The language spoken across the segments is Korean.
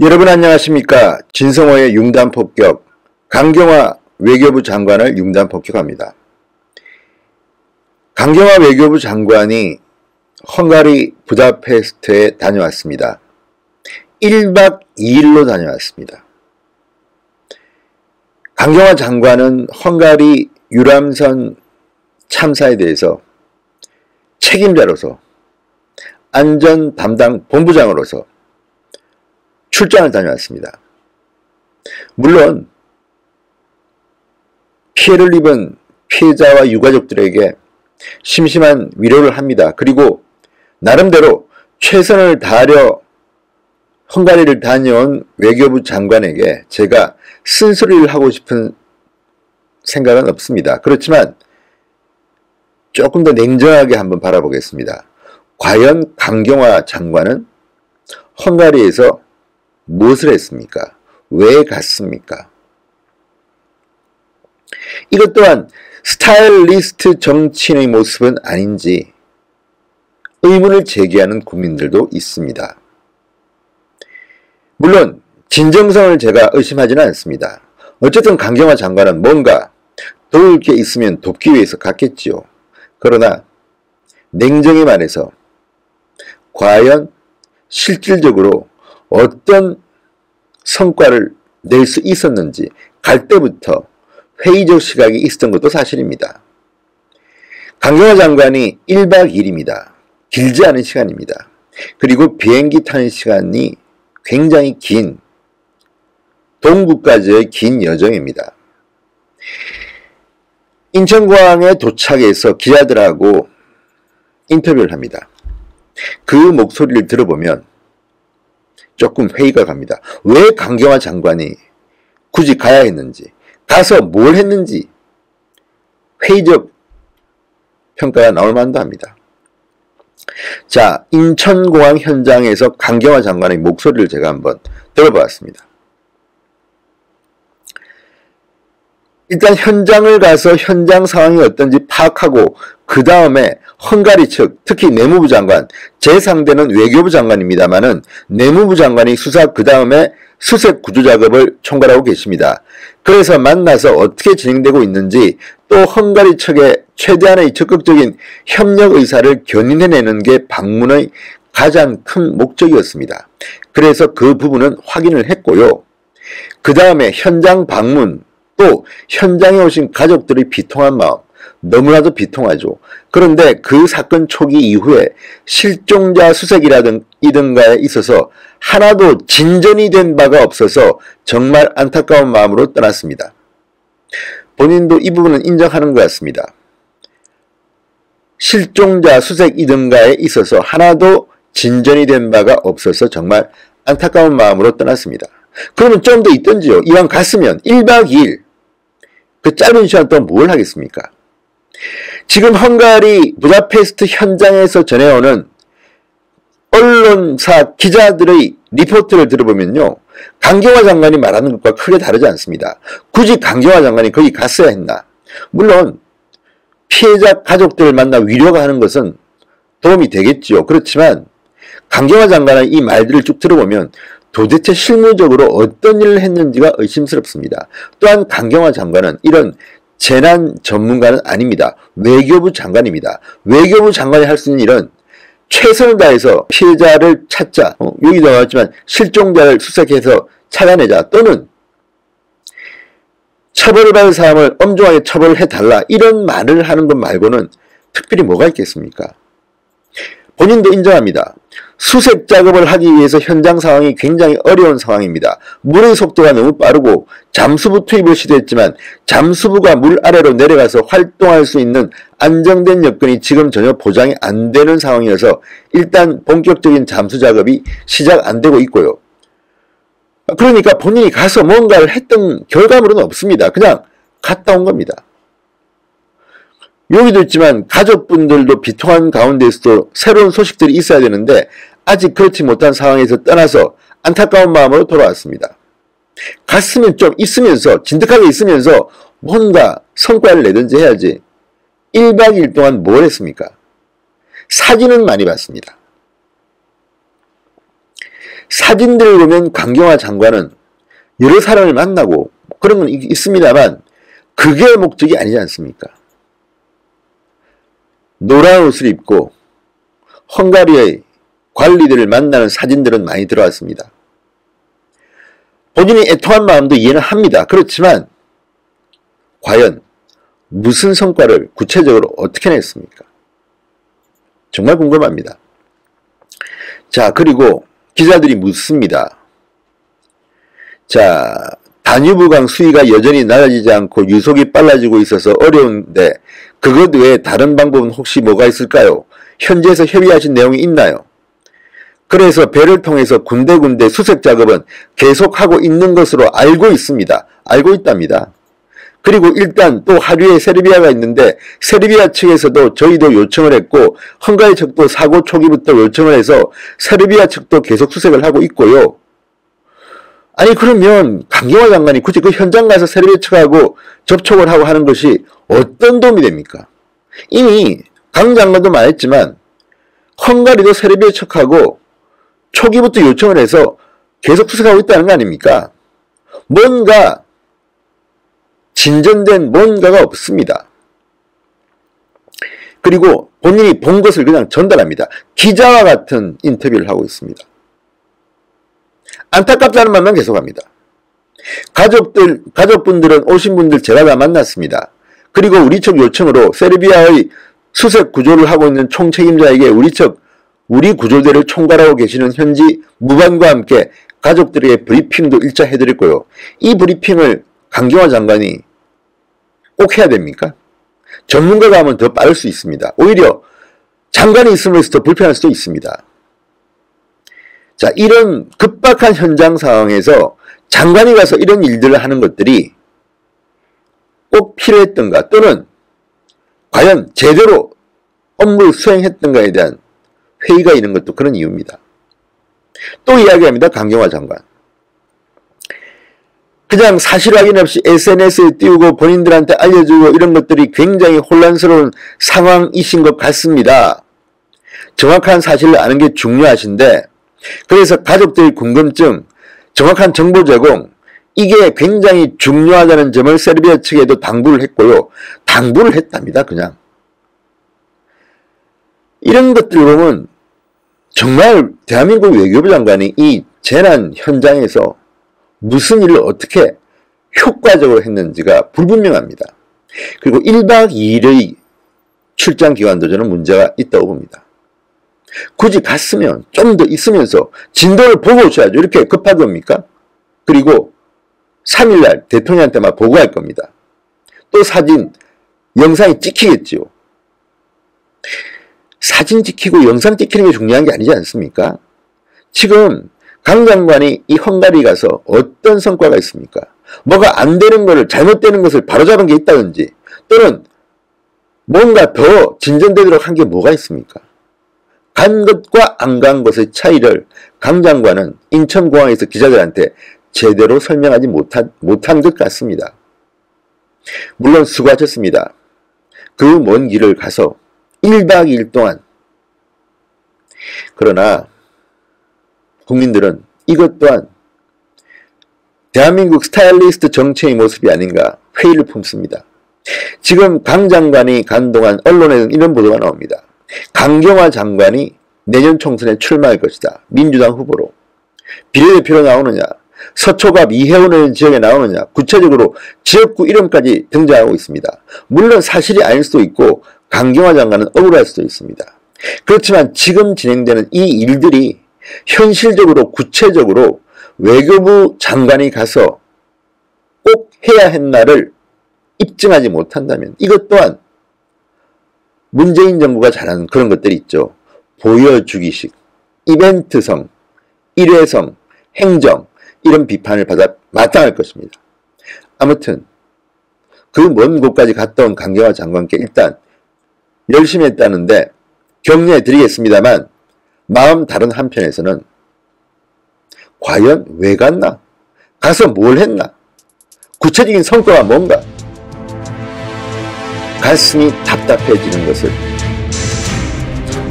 여러분 안녕하십니까? 진성호의 융단폭격, 강경화 외교부 장관을 융단폭격합니다. 강경화 외교부 장관이 헝가리 부다페스트에 다녀왔습니다. 1박 2일로 다녀왔습니다. 강경화 장관은 헝가리 유람선 참사에 대해서 책임자로서 안전 담당 본부장으로서 출장을 다녀왔습니다. 물론 피해를 입은 피해자와 유가족들에게 심심한 위로를 합니다. 그리고 나름대로 최선을 다하려 헝가리를 다녀온 외교부 장관에게 제가 쓴소리를 하고 싶은 생각은 없습니다. 그렇지만 조금 더 냉정하게 한번 바라보겠습니다. 과연 강경화 장관은 헝가리에서 무엇을 했습니까? 왜 갔습니까? 이것 또한 스타일리스트 정치인의 모습은 아닌지 의문을 제기하는 국민들도 있습니다. 물론 진정성을 제가 의심하지는 않습니다. 어쨌든 강경화 장관은 뭔가 도울 게 있으면 돕기 위해서 갔겠지요. 그러나 냉정히 말해서 과연 실질적으로 어떤 성과를 낼 수 있었는지 갈 때부터 회의적 시각이 있었던 것도 사실입니다. 강경화 장관이 1박 2일입니다. 길지 않은 시간입니다. 그리고 비행기 타는 시간이 굉장히 긴 동부까지의 긴 여정입니다. 인천공항에 도착해서 기자들하고 인터뷰를 합니다. 그 목소리를 들어보면 조금 회의가 갑니다. 왜 강경화 장관이 굳이 가야 했는지, 가서 뭘 했는지 회의적 평가가 나올 만도 합니다. 자, 인천공항 현장에서 강경화 장관의 목소리를 제가 한번 들어보았습니다. 일단 현장을 가서 현장 상황이 어떤지 파악하고 그 다음에 헝가리 측, 특히 내무부 장관, 제 상대는 외교부 장관입니다마는 내무부 장관이 수사 그 다음에 수색 구조 작업을 총괄하고 계십니다. 그래서 만나서 어떻게 진행되고 있는지 또 헝가리 측의 최대한의 적극적인 협력 의사를 견인해내는 게 방문의 가장 큰 목적이었습니다. 그래서 그 부분은 확인을 했고요. 그 다음에 현장 방문, 또 현장에 오신 가족들의 비통한 마음, 너무나도 비통하죠. 그런데 그 사건 초기 이후에 실종자 수색이라든가에 있어서 하나도 진전이 된 바가 없어서 정말 안타까운 마음으로 떠났습니다. 본인도 이 부분은 인정하는 것 같습니다. 실종자 수색이든가에 있어서 하나도 진전이 된 바가 없어서 정말 안타까운 마음으로 떠났습니다. 그러면 좀 더 있던지요. 이왕 갔으면 1박 2일 그 짧은 시간 동안 뭘 하겠습니까? 지금 헝가리 부다페스트 현장에서 전해오는 언론사 기자들의 리포트를 들어보면요. 강경화 장관이 말하는 것과 크게 다르지 않습니다. 굳이 강경화 장관이 거기 갔어야 했나? 물론 피해자 가족들을 만나 위로가 하는 것은 도움이 되겠지요. 그렇지만 강경화 장관의 이 말들을 쭉 들어보면 도대체 실무적으로 어떤 일을 했는지가 의심스럽습니다. 또한 강경화 장관은 이런 재난 전문가는 아닙니다. 외교부 장관입니다. 외교부 장관이 할 수 있는 일은 최선을 다해서 피해자를 찾자, 여기도 나왔지만 실종자를 수색해서 찾아내자, 또는 처벌을 받을 사람을 엄중하게 처벌을 해달라, 이런 말을 하는 것 말고는 특별히 뭐가 있겠습니까? 본인도 인정합니다. 수색 작업을 하기 위해서 현장 상황이 굉장히 어려운 상황입니다. 물의 속도가 너무 빠르고 잠수부 투입을 시도했지만 잠수부가 물 아래로 내려가서 활동할 수 있는 안정된 여건이 지금 전혀 보장이 안 되는 상황이어서 일단 본격적인 잠수 작업이 시작 안 되고 있고요. 그러니까 본인이 가서 뭔가를 했던 결과물은 없습니다. 그냥 갔다 온 겁니다. 여기도 있지만 가족분들도 비통한 가운데서도 새로운 소식들이 있어야 되는데 아직 그렇지 못한 상황에서 떠나서 안타까운 마음으로 돌아왔습니다. 갔으면 좀 있으면서, 진득하게 있으면서 뭔가 성과를 내든지 해야지 1박 2일 동안 뭘 했습니까? 사진은 많이 봤습니다. 사진들을 보면 강경화 장관은 여러 사람을 만나고 그런 건 있습니다만 그게 목적이 아니지 않습니까? 노란 옷을 입고 헝가리의 관리들을 만나는 사진들은 많이 들어왔습니다. 본인이 애통한 마음도 이해는 합니다. 그렇지만 과연 무슨 성과를 구체적으로 어떻게 냈습니까? 정말 궁금합니다. 자, 그리고 기자들이 묻습니다. 자, 다뉴브강 수위가 여전히 낮아지지 않고 유속이 빨라지고 있어서 어려운데 그것 외에 다른 방법은 혹시 뭐가 있을까요? 현지에서 협의하신 내용이 있나요? 그래서 배를 통해서 군데군데 수색 작업은 계속하고 있는 것으로 알고 있습니다. 알고 있답니다. 그리고 일단 또 하류에 세르비아가 있는데 세르비아 측에서도 저희도 요청을 했고 헝가리 측도 사고 초기부터 요청을 해서 세르비아 측도 계속 수색을 하고 있고요. 아니 그러면 강경화 장관이 굳이 그 현장 가서 세르비아 측하고 접촉을 하고 하는 것이 어떤 도움이 됩니까? 이미 강 장관도 말했지만 헝가리도 세르비아 측하고 초기부터 요청을 해서 계속 수색하고 있다는 거 아닙니까? 뭔가 진전된 뭔가가 없습니다. 그리고 본인이 본 것을 그냥 전달합니다. 기자와 같은 인터뷰를 하고 있습니다. 안타깝다는 말만 계속합니다. 가족분들은 오신 분들 제가 다 만났습니다. 그리고 우리 측 요청으로 세르비아의 수색 구조를 하고 있는 총책임자에게 우리 구조대를 총괄하고 계시는 현지 무관과 함께 가족들에게 브리핑도 일차 해드렸고요. 이 브리핑을 강경화 장관이 꼭 해야 됩니까? 전문가가 하면 더 빠를 수 있습니다. 오히려 장관이 있음으로써 더 불편할 수도 있습니다. 자, 이런 급박한 현장 상황에서 장관이 가서 이런 일들을 하는 것들이 꼭 필요했던가 또는 과연 제대로 업무를 수행했던가에 대한 회의가 있는 것도 그런 이유입니다. 또 이야기합니다. 강경화 장관. 그냥 사실 확인 없이 SNS에 띄우고 본인들한테 알려주고 이런 것들이 굉장히 혼란스러운 상황이신 것 같습니다. 정확한 사실을 아는 게 중요하신데 그래서 가족들의 궁금증, 정확한 정보 제공 이게 굉장히 중요하다는 점을 세르비아 측에도 당부를 했고요. 당부를 했답니다. 그냥. 이런 것들 보면 정말 대한민국 외교부 장관이 이 재난 현장에서 무슨 일을 어떻게 효과적으로 했는지가 불분명합니다. 그리고 1박 2일의 출장 기간도 저는 문제가 있다고 봅니다. 굳이 갔으면 좀 더 있으면서 진도를 보고 오셔야죠. 이렇게 급한 겁니까? 그리고 3일날 대통령한테만 보고할 겁니다. 또 사진, 영상이 찍히겠지요. 사진 찍히고 영상 찍히는 게 중요한 게 아니지 않습니까? 지금 강 장관이 이 헝가리 가서 어떤 성과가 있습니까? 뭐가 안 되는 것을, 잘못되는 것을 바로잡은 게 있다든지 또는 뭔가 더 진전되도록 한 게 뭐가 있습니까? 간 것과 안 간 것의 차이를 강 장관은 인천공항에서 기자들한테 제대로 설명하지 못한 것 같습니다. 물론 수고하셨습니다. 그 먼 길을 가서 1박 2일 동안. 그러나 국민들은 이것 또한 대한민국 스타일리스트 정치의 모습이 아닌가 회의를 품습니다. 지금 강 장관이 간 동안 언론에는 이런 보도가 나옵니다. 강경화 장관이 내년 총선에 출마할 것이다. 민주당 후보로. 비례대표로 나오느냐, 서초갑 이혜원 지역에 나오느냐, 구체적으로 지역구 이름까지 등장하고 있습니다. 물론 사실이 아닐 수도 있고 강경화 장관은 억울할 수도 있습니다. 그렇지만 지금 진행되는 이 일들이 현실적으로 구체적으로 외교부 장관이 가서 꼭 해야 했나를 입증하지 못한다면 이것 또한 문재인 정부가 잘하는 그런 것들이 있죠. 보여주기식, 이벤트성, 일회성, 행정 이런 비판을 받아 마땅할 것입니다. 아무튼 그 먼 곳까지 갔다 온 강경화 장관께 일단 열심히 했다는데 격려해 드리겠습니다만 마음 다른 한편에서는 과연 왜 갔나? 가서 뭘 했나? 구체적인 성과가 뭔가? 가슴이 답답해지는 것을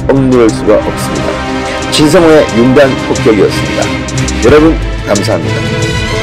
억누를 수가 없습니다. 진성호의 융단 폭격이었습니다. 여러분 감사합니다.